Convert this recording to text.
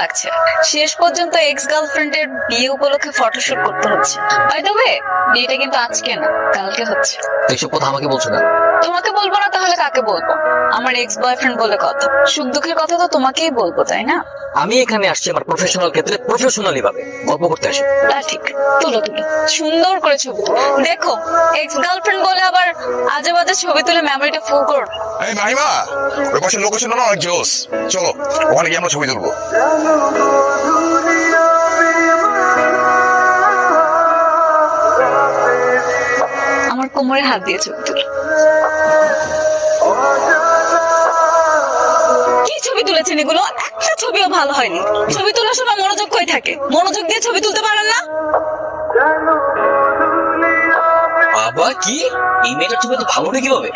লাগছে। শেষ পর্যন্ত এক্স গার্লফ্রেন্ডের বিয়ে উপলক্ষে ফটোশুট করতে হচ্ছে। বাই দ্য ওয়ে, বিয়েটা কিন্তু আজকে না, কালকে হচ্ছে। এইসব কথা আমাকে বলছো না। তোমাকে বলবো না তাহলে কাকে বলবো? আমার এক্স বয়ফ্রেন্ড বলে কথা, সুখ দুঃখের কথা তো তোমাকেই বলবো, তাই না? আমি এখানে আসছি আমার প্রফেশনাল ক্ষেত্রে প্রফেশনালি ভাবে গল্প করতে আসি। তা ঠিক। তুলো তুলো, সুন্দর করে ছবি তুলো। দেখো, এক্স গার্লফ্রেন্ড বলে আবার আজে বাজে ছবি তুলে মেমোরিটা ফুল করো। এই মাহিমা, ওই পাশে লোকেশন না অনেক জোস। চলো ওখানে গিয়ে আমরা ছবি তুলবো। আমার কোমরে হাত দিয়ে ছবি তুলো। কি ছবি তুলেছেন এগুলো? একটা ছবিও ভালো হয়নি। ছবি তোলার সময় মনোযোগ কই থাকে? মনোযোগ দিয়ে ছবি তুলতে পারেন না? বাবা কি এই মেয়েটার ছবি তো ভালো হবে কিভাবে?